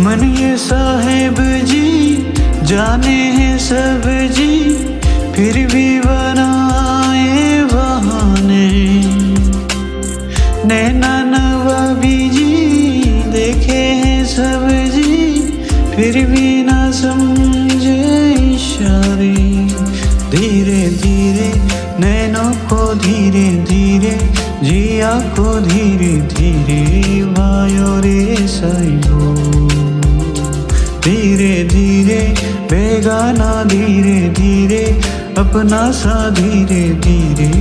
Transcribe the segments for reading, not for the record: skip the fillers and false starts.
मन ये साहेब जी जाने हैं सब जी, फिर भी बनाए बहाने। नैना नवाबी जी देखे हैं सब जी, फिर भी ना समझे इशारे। धीरे धीरे नैनों को धीरे धीरे, जिया को धीरे धीरे भाइयों रे साइबो। धीरे धीरे बेगाना धीरे धीरे, अपना सा धीरे धीरे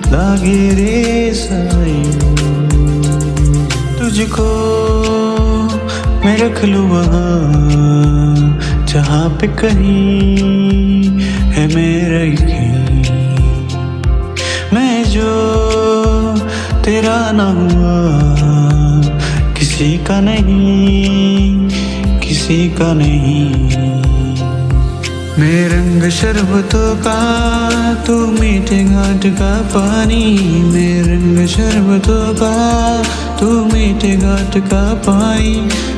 लागे रे साइबो। तुझको मैं रख लूँ वहाँ जहाँ पे कहीं है मेरा यकीन। मैं जो तेरा ना हुआ किसी का नहीं, किसी का नहीं। मैं रंग शरबतों का तू मीठे घाट का पानी। मैं रंग शरबतों का तू मीठे घाट का पानी।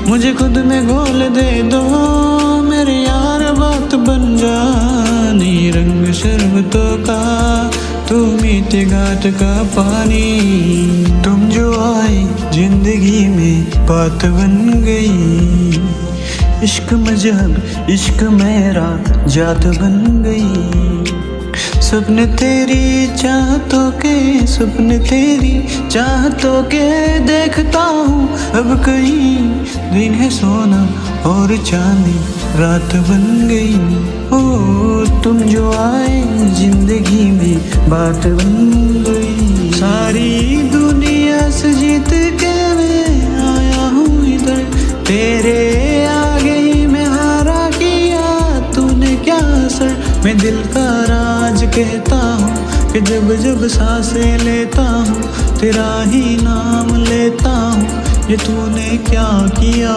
मुझे खुद में घोल दे दो मेरे यार, बात बन जानी। रंग शरबतों का तू मीठे घाट का पानी। तुम जो आए जिंदगी में बात बन गई। इश्क मजहब इश्क मेरा जात बन गई। सपने तेरी चाहतों के, सपने तेरी चाहतों के देखता हूँ अब कहीं। दिन है सोना और चांदी रात बन गई। ओ तुम जो आए जिंदगी में बात बन गई। सारी दुनिया से जीत के मैं आया हूँ इधर, तेरे आगे ही मैं हारा किया तूने क्या असर। मैं दिल का राज कहता हूँ कि जब जब सांसें लेता हूँ तेरा ही नाम लेता हूँ। ये तूने क्या किया।